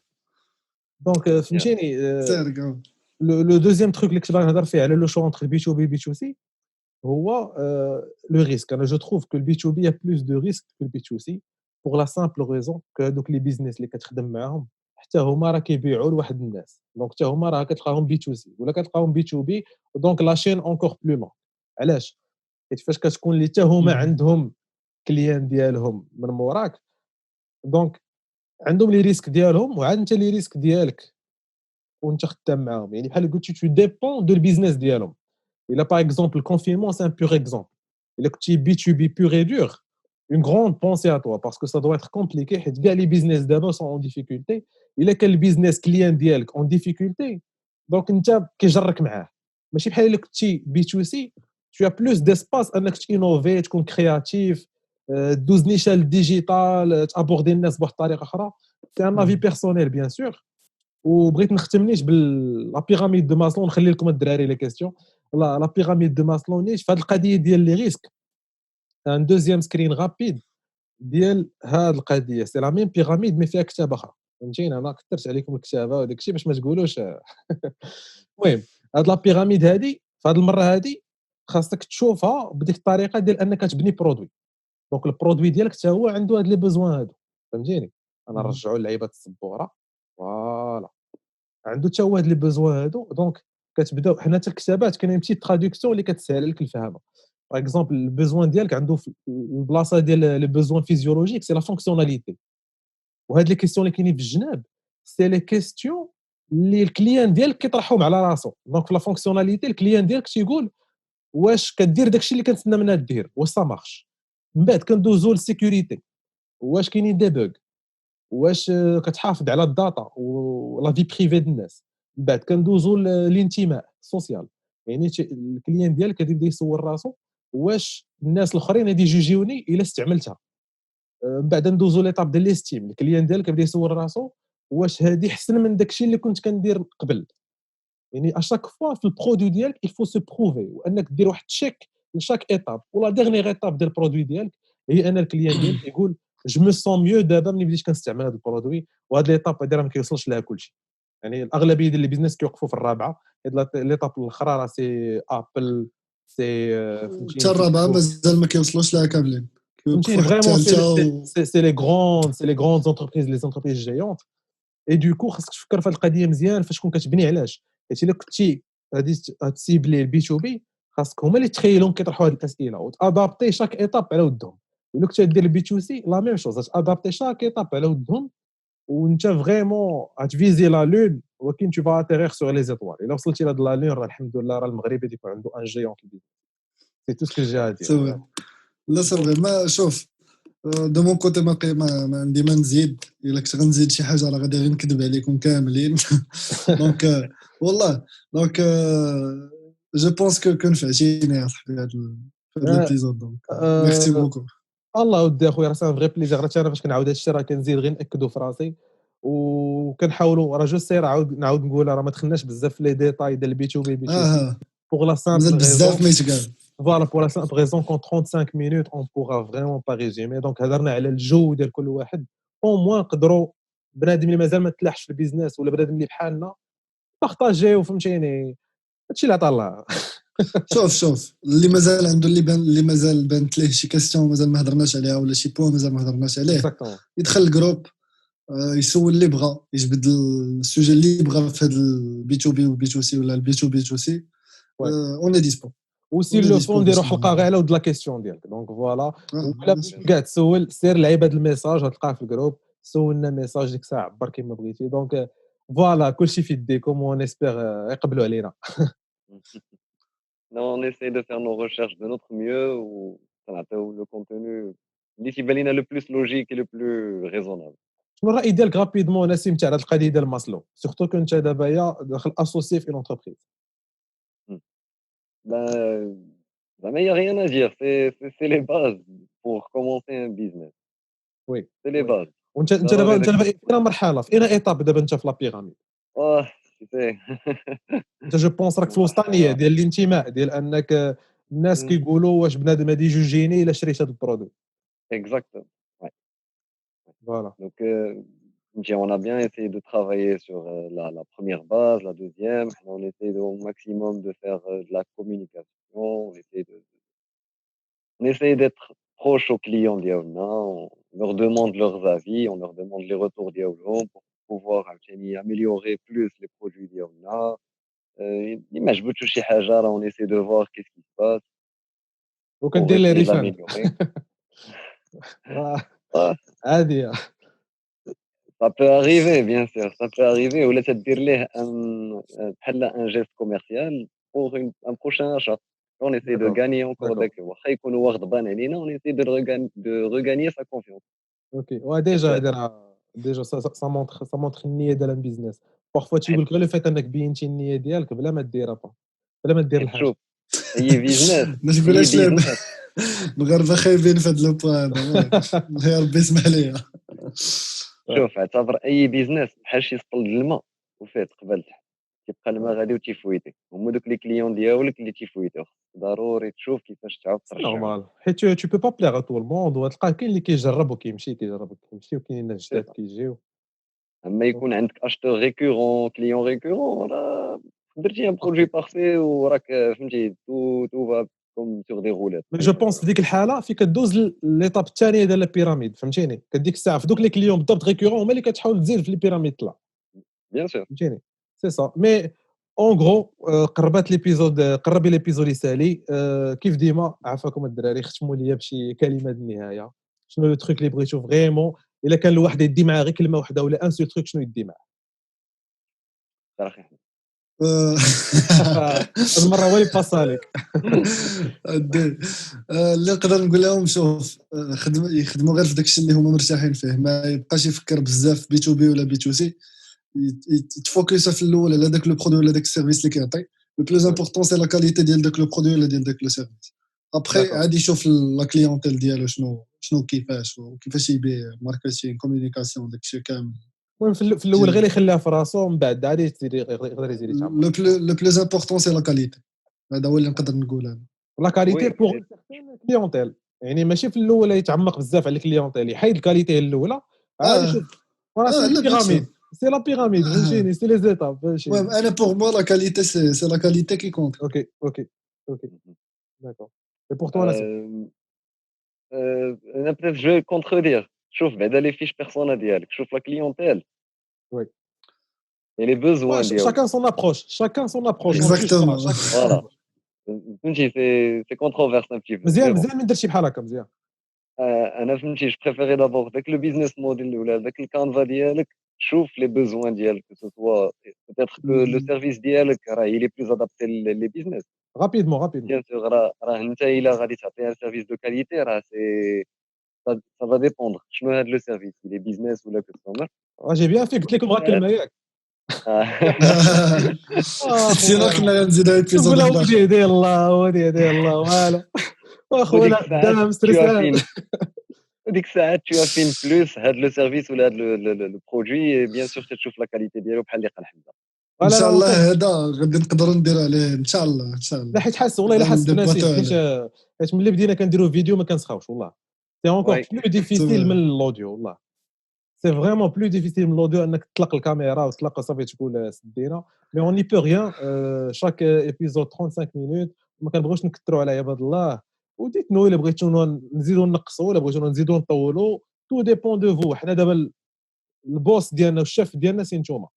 Speaker 2: دونك فهمتيني.
Speaker 4: سير
Speaker 2: لو دوزيام تروك اللي كنت باغي نهضر فيه على لو شو انتر بي تو بي بي تو سي هو لو ريسك. انا جو تروف كو البي تو بي ا بلوس دو ريسك كو البي تو سي بوغ لا سامبل ريزون كو هذوك لي بيزنس اللي كتخدم معاهم حتى هما راه كيبيعوا لواحد الناس. دونك حتى هما راه كتلقاهم بي تو سي ولا كتلقاهم بي تو بي. دونك لا شين اونكور بلو لون. علاش؟ حيت فاش كتكون اللي حتى هما عندهم كليان ديالهم من موراك، دونك عندهم لي ريسك ديالهم وعاد انت لي ريسك ديالك وانت خدام معاهم. يعني بحال قلتي تو ديبون دو البيزنس ديالهم. الا باغ اكزومبل الكونفينمون سي ان بور اكزومبل، الا كنتي بي تو بي بور اي دور اون غروند بونسي ا توا باسكو سا دو اتر كومبليكي حيت كاع لي بيزنس دابا سون اون ديفيكولتي. الا كان البيزنس كليان ديالك اون ديفيكولتي دونك انت كيجرك معاه. ماشي بحال الا كنتي بي تو سي tu as plus d'espace انك تينوفي تكون كرياتيف، دوز نيشان ديجيتال، تابوردي الناس بواحد الطريقه اخرى. سي ان افي بيرسونيل بيان سور. وبغيت نختم نيش بلا بيراميد دو ماسلو، نخلي لكم الدراري لي كيسيون. لا بيراميد دو ماسلو نيش في هذه القضيه ديال لي ريسك. ان دوزيام سكرين رابيد ديال هاد القضيه سي لا ميم بيراميد مي فيها كتابه اخرى. فهمتيني انا كثرت عليكم الكتابه وداك الشيء باش ما تقولوش. المهم هاد لا بيراميد هادي في هاد المره هادي خاصك تشوفها بديك الطريقه ديال انك تبني برودوي. دونك البرودوي ديالك حتى هو عنده هاد لي بوزوان هادو. فهمتيني. انا نرجعوا لعيبه السبوره. فوالا عنده حتى هو هاد لي بوزوان هادو. دونك كتبداو حنا حتى الكتابات كاينين بتيت تراديكسيون اللي كتسهل لك الفهمه. باغ اكزومبل البوزوان ديالك عنده في البلاصه ديال لي بوزوان فيزيولوجيك سي لا فونكسيوناليتي. وهاد لي كيسيون اللي كاينين في الجناب سي لي كيسيون اللي الكليان ديالك كيطرحهم على راسو. دونك في لا فونكسيوناليتي الكليان ديالك تيقول واش كدير داكشي اللي كنتسنى منها دير، واش سا مارش. من بعد كندوزو للسيكوريتي، واش كاينين دي بوغ، واش كتحافظ على الداتا ولا في بريفي ديال الناس. من بعد كندوزو للانتماء السوسيال. يعني الكليان ديالك كيبدا يسول راسو واش الناس الاخرين غادي يجوجيوني الا استعملتها. من بعد ندوزو ليطاب ديال ليستيم. الكليان ديالك كيبدا يسول راسو واش هادي احسن من داكشي اللي كنت كندير قبل. يعني اشاك فوا في البرودوي ديالك il faut se prouver وانك دير واحد تشيك لشاك ايتاب. ولا ديرنيير ايتاب ديال البرودوي ديالك هي ان الكليان ديالك يقول جو مو سون ميو دابا ملي بديت كنستعمل هذا البرودوي. وهاد ليتاب هادي راه ما كيوصلش لها كلشي. يعني الاغلبيه ديال لي بيزنس كيوقفوا في الرابعه. هاد ليتاب الاخرى راه سي ابل سي
Speaker 4: حتى الرابعه مازال ما كيوصلوش لها كاملين.
Speaker 2: فهمتيني فريمون سي لي غروند زونتربريز لي زونتربريز جيونت. اي دو كو خاصك تفكر في هذه القضيه مزيان فاش تكون كتبني. علاش؟ حيت الا كنتي غادي تسيبلي البي تو بي خاصك هما اللي تخيلهم كيطرحوا هذه الاسئله وتادابتي شاك ايتاب على ودهم. الا كنتي دير البي تو سي لا ميم شوز تادابتي شاك ايتاب على ودهم وانت فريمون غتفيزي لا لون ولكن تو فا اتيرير سور لي زيتوال. الا وصلتي لهاد لا لون راه الحمد لله راه المغرب يكون عنده ان جيون في البيزنس. سي تو سكو جي ا دير.
Speaker 4: لا سي فري. ما شوف دو مون كوتي ما عندي ما نزيد الا كنت غنزيد شي حاجه راه غادي غير نكذب عليكم كاملين دونك والله دونك جو بونس كنفعتيني يا صاحبي هاد ليبيزود دونك ميرسي
Speaker 2: آه،
Speaker 4: بوكو
Speaker 2: الله ودي اخويا راه سان فغي بليزير. عرفتي انا فاش كنعاود هادشي راه كنزيد غير ناكدو في راسي، وكنحاولوا راه جو سير نعاود نقولها، راه ما دخلناش بزاف في لي ديتاي ديال البي تو بي بي تو سي بوغ لا
Speaker 4: مازال
Speaker 2: سامبل
Speaker 4: بزاف
Speaker 2: ريزون.
Speaker 4: ما يتقال
Speaker 2: Voilà, pour la simple raison qu'en 35 minutes, on pourra vraiment pas résumer. Donc, هضرنا على الجو ديال كل واحد. Au moins نقدروا بنادم اللي مازال ما تلاحش في البيزنس ولا بنادم اللي بحالنا بارطاجيو، فهمتيني؟ هادشي اللي عطا الله.
Speaker 4: شوف اللي مازال عنده اللي مازال بانت ليه شي كاستيون مازال ما هضرناش عليها ولا شي بوين مازال ما هضرناش عليه
Speaker 2: Exactement.
Speaker 4: يدخل الجروب يسول اللي بغى يجبد السوجي اللي بغى في هذا البي تو بي وبي تو سي ولا البي تو بي تو سي
Speaker 2: Ouais.
Speaker 4: اون ديسبو
Speaker 2: وسي لو فون نديرو حلقه غير على ود لا كيسيون ديالك. دونك فوالا، ولا كاع تسول سير لعب هذا الميساج غتلقاه في الجروب، سولنا ميساج ديك الساعه عبر كيما بغيتي. دونك فوالا كلشي في يديكم ونسبيغ يقبلوا علينا.
Speaker 3: Non, on essaie de faire nos recherches de notre mieux ou نعطيو le contenu اللي تيبان لينا le plus logique et le plus raisonnable.
Speaker 2: شنو الراي ديالك رابيدمون نسيم تاع هاد القضيه ديال ماسلو، سورتو كنت دابا داخل اسوسي في اونتربريز؟
Speaker 3: Ben, ben, mais il y a rien à dire, c'est les bases pour commencer un business.
Speaker 2: وي
Speaker 3: C'est les
Speaker 2: وي.
Speaker 3: bases.
Speaker 2: وانت دابا
Speaker 3: ضروري
Speaker 2: انت
Speaker 3: داك
Speaker 2: دابا
Speaker 3: الشيء.
Speaker 2: فين مرحله، في اين ايطاب دابا انت في لا بيراميد؟
Speaker 3: Oh, tu sais.
Speaker 2: انت جو بونس راك في الوسطانيه
Speaker 3: مرحلة.
Speaker 2: ديال الانتماء، ديال انك الناس كيقولوا واش بنادم هادي جوجيني الا شريت هاد البرودوي.
Speaker 3: Exactement. Ouais.
Speaker 2: فوالا.
Speaker 3: Donc, on a bien essayé de travailler sur la première base, la deuxième. On essaie au maximum de faire de la communication. On essaie d'être proche aux clients ديالنا. On leur demande leurs avis, on leur demande les retours ديالهم pour pouvoir améliorer plus les produits ديالنا. اللي ما عجبتوش شي حاجة راه on essaie de voir qu'est-ce qui se passe pour
Speaker 2: وكدير لي
Speaker 3: essayer de
Speaker 2: ريفاند.
Speaker 3: l'améliorer.
Speaker 2: آه،
Speaker 3: Ah,
Speaker 2: عاديه.
Speaker 3: ça peut arriver, bien sûr, ça peut arriver. ولا تدير ليه بحال un geste commercial pour un prochain achat. On essaie de
Speaker 2: داكور
Speaker 3: gagner encore
Speaker 2: داكور.
Speaker 3: واخا يكون هو غضبان علينا, on essaie de regagner sa confiance.
Speaker 2: اوكي،
Speaker 3: C'est
Speaker 2: وديجا
Speaker 3: ça.
Speaker 2: هادي راه ديجا سا مونتخ النيه ديال البيزنس. بارفوا تيقول لك غير لو فيت انك بينتي النيه ديالك بلا ما ديرها بلا ما دير
Speaker 3: حيت
Speaker 2: الحاجه.
Speaker 3: شوف, أي business
Speaker 4: ما
Speaker 3: أي
Speaker 4: تقولهاش لا
Speaker 3: business
Speaker 4: المغاربه خايبين في هذا لو بوان هذا يا ربي يسمح ليا
Speaker 3: شوف اعتبر أي business بحال شي سطل د الماء وفيه تقبل تحت, كيبقى الماء غادي وتيفويتي, هما دوك لي كليون ديالك اللي تيفويتيو, ضروري تشوف كيفاش تعاود
Speaker 2: سي
Speaker 3: ترجعهم.
Speaker 2: نورمال، حيت tu peux pas plaire à tout le monde، وتلقى كاين اللي كيجرب وكيمشي كيجرب وكيمشي، وكاينين الناس
Speaker 3: سي
Speaker 2: جداد
Speaker 3: صا.
Speaker 2: كيجيو.
Speaker 3: اما يكون عندك اشتور ريكورون كليون ريكورون راه درتي ان برودوي بارفي وراك فهمتي تو فا كوم سور دي رولات.
Speaker 2: مي جو بونس في ديك الحاله فين كدوز ليطاب الثانيه ديال البيراميد، فهمتيني؟ كديك الساعه في دوك لي كليون بالضبط ريكورون هما اللي كتحاول تزيد في لي بيراميد طلع،
Speaker 3: بيان سور.
Speaker 2: فهمتيني؟ سي سا. مي اون غرو قربت ليبيزود، قرب ليبيزود يسالي. كيف ديما عافاكم الدراري، ختموا ليا بشي كلمه د النهايه. شنو لو تروك اللي بغيتو فريمون الا كان الواحد يدي معاه غير كلمه واحده ولا ان سول تروك، شنو يدي معاه؟
Speaker 3: صراحه احمد
Speaker 2: هاد المره هو اللي باسا عليك.
Speaker 4: اللي نقدر نقول لهم شوف يخدموا غير في داكشي اللي هما مرتاحين فيه، ما يبقاش يفكر بزاف بي تو بي ولا بي تو سي، يتفوكس في الاول على داك لو برودوي ولا داك السيرفيس اللي كيعطي. لو بلوز امبورطون سي لا كاليتي ديال داك لو برودوي ولا ديال داك لو سيرفيس. ابخي عادي يشوف لا كليونتيل ديالو شنو كيفاش وكيفاش يبيع، ماركتينغ كومونيكاسيون داكشي كامل.
Speaker 2: المهم في الاول غير يخليها في راسو، من بعد عادي يقدر يزيد يتعمق.
Speaker 4: لو بلوز امبورطون سي لا كاليتي، هذا هو اللي نقدر نقول انا.
Speaker 2: لا كاليتي
Speaker 3: وي
Speaker 2: بوغ كليونتيل، يعني ماشي في الاول يتعمق بزاف على الكليونتيل، يحيد الكاليتي الاولى عادي.
Speaker 4: اه
Speaker 2: شوف راه سي
Speaker 4: لا بيان سور.
Speaker 2: بيراميد، سي لا بيراميد، فهمتيني؟ سي لي زيتاب،
Speaker 4: المهم
Speaker 2: فهمتيني؟
Speaker 4: انا بور موا لا كاليتي سي لا كاليتي كي كونت.
Speaker 2: اوكي اوكي اوكي داكور. اي بور تو ناسي.
Speaker 3: انا بتيت جو كونتردير. شوف بعدا لي فيش بيرسونا ديالك, شوف لا كليونتيل
Speaker 2: وي
Speaker 3: et les besoins ديالو.
Speaker 2: شاكان سون ابروش، شاكان سون ابروش، اون جوج با
Speaker 4: اكزاكتومون.
Speaker 2: شاكان سون
Speaker 3: فوالا,
Speaker 2: ابروش.
Speaker 3: فهمتي سي كونتروفيرس ان بتي بو مي
Speaker 2: مزيان
Speaker 3: بون.
Speaker 2: مزيان من درتي بحال هكا، مزيان.
Speaker 3: انا فهمتي جو بريفيري دابور داك لو بيزنس موديل ولا داك الكانفا ديالك, شوف لي بوزوان ديالك كو سوا peut-être que لو سيرفيس ديالك راه il est plus adapté لي بيزنس.
Speaker 2: رابيدمون رابيدمون.
Speaker 3: بيان سور راه انت الا غادي تعطي ان سيرفيس دو كاليتي راه سي ça va dépendre شنو هاد لو سيرفيس il est business ولا customer.
Speaker 2: جي بيان في قلت لكم غير كلمه ياك
Speaker 4: سينو كنا نزيدو ايبيزود
Speaker 2: ولا
Speaker 4: واحد
Speaker 2: ودي يدي الله ودي يدي الله والو واخونا دام ستريسان
Speaker 3: وديك الساعات tu affines plus هاد لو سيرفيس ولا هاد لو برودوي بيان سور تشوف لا كاليتي ديالو بحال اللي قال حمزه.
Speaker 4: ان شاء الله هذا غادي نقدروا نديروا عليه ان شاء الله ان شاء الله.
Speaker 2: لا حيت حاس والله الا حاس بناسي حيت ملي بدينا كنديروا فيديو ما كنسخاوش والله سي اونكور بلو ديفيسيل من الاوديو والله سي فريمون بلو ديفيسيل من الاوديو انك تطلق الكاميرا وتطلق صافي تقول سدينا مي اون ني بو ريان شاك ايبيزود 35 مينوت ما كنبغيوش نكثروا على عباد الله وديتنو الا بغيتو نزيدوا نقصوا ولا بغيتو نزيدوا نطولوا تو ديبون دو فو حنا دابا البوس ديالنا والشيف ديالنا سي نتوما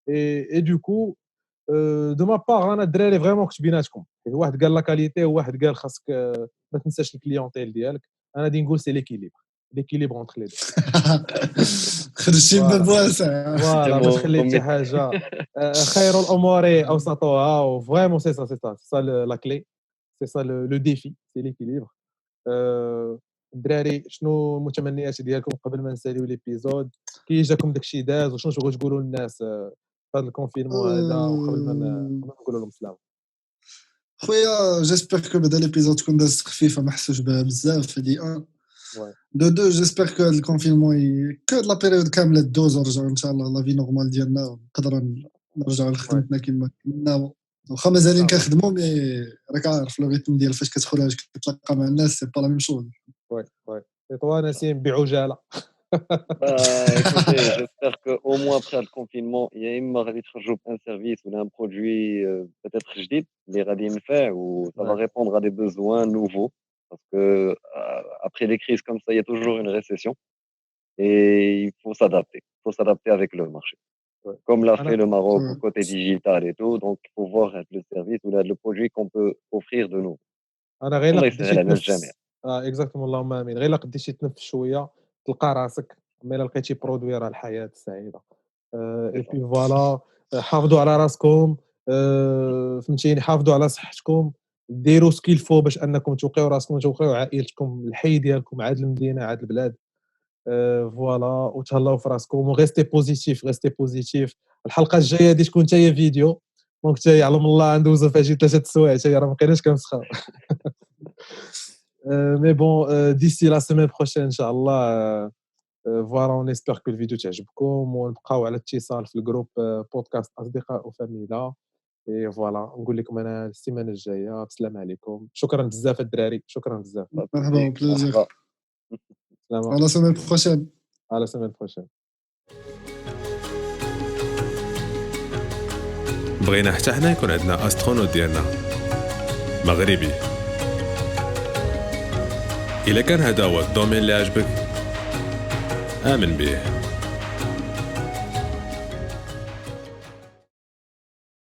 Speaker 2: اي دو كو دو ما باغ انا الدراري فريمون كنت بيناتكم واحد قال لا كاليتي وواحد قال خاصك ما تنساش الكليونتيل ديالك انا غادي نقول سي ليكيليبر اونتر لي دو
Speaker 4: خرجتي باب واسع
Speaker 2: فوالا ما تخلي حتى حاجه خير الامور اوسطها وفريمون سي سا لا كلي سي سا لو ديفي سي ليكيليبر الدراري شنو المتمنيات ديالكم قبل ما نساليو ليبيزود كي جاكم داكشي داز وشنو تبغيو تقولوا للناس في هذا الكونفينمون هذا وقبل ما نقولوا لهم سلام
Speaker 4: خويا جيسبر كو بدا ليبيزود تكون دازت خفيفه ما حسوش بها بزاف هادي دو جيسبر كو الكونفينمون كو لا بيريود كامله دوز ونرجعوا ان شاء الله لا في نورمال ديالنا نقدروا نرجعوا لخدمتنا كما كنا واخا مازالين كنخدموا مي راك عارف لو ريتم ديال فاش كتخرج كتلاقى مع الناس سي با لا ميم شوز
Speaker 2: وي اي طوا نسيم بعجاله
Speaker 3: écoutez, j'espère qu'au moins après le confinement, il y a une غادي تخرجوا بان سيرفيس ولا un produit peut-être جديد اللي غادي ينفع و ça va répondre à des besoins nouveaux parce que après des crises comme ça, il y a toujours une récession et il faut s'adapter avec le marché. Comme l'a fait le Maroc au côté digital et tout, donc il faut voir le service ou le produit qu'on peut offrir de nous.
Speaker 2: انا غير
Speaker 3: الله يسهل على الجميع.
Speaker 2: اكزاكتومون اللهم امين غير قديتي تنفس شويه تلقى راسك ملي لقيتي برودوي راه الحياه السعيده اي بي فوالا حافظوا على راسكم فهمتيني حافظوا على صحتكم ديروا سكيل فو باش انكم توقيو راسكم وتوقيو عائلتكم الحي ديالكم عاد المدينه عاد البلاد فوالا وتهلاو في راسكم وغيستي بوزيتيف الحلقه الجايه غادي تكون حتى هي فيديو دونك حتى هي علم الله ندوزو فيها شي 3 سوايع حتى هي راه ما بقيناش كنسخاو مي بون ديسي لا سيمين بروشين ان شاء الله فوالا اون اسبير كو الفيديو تعجبكم ونبقاو على اتصال في الجروب بودكاست اصدقاء وفاميلا اي فوالا نقول لكم انا السيمانه الجايه السلام عليكم شكرا بزاف الدراري شكرا بزاف
Speaker 4: مرحبا بليزير
Speaker 2: سلام
Speaker 4: على سيمين بروشين
Speaker 2: على سيمين بروشين
Speaker 1: بغينا حتى حنا يكون عندنا استرونوت ديالنا مغربي إلا كان هذا هو الدومين اللي عجبك آمن به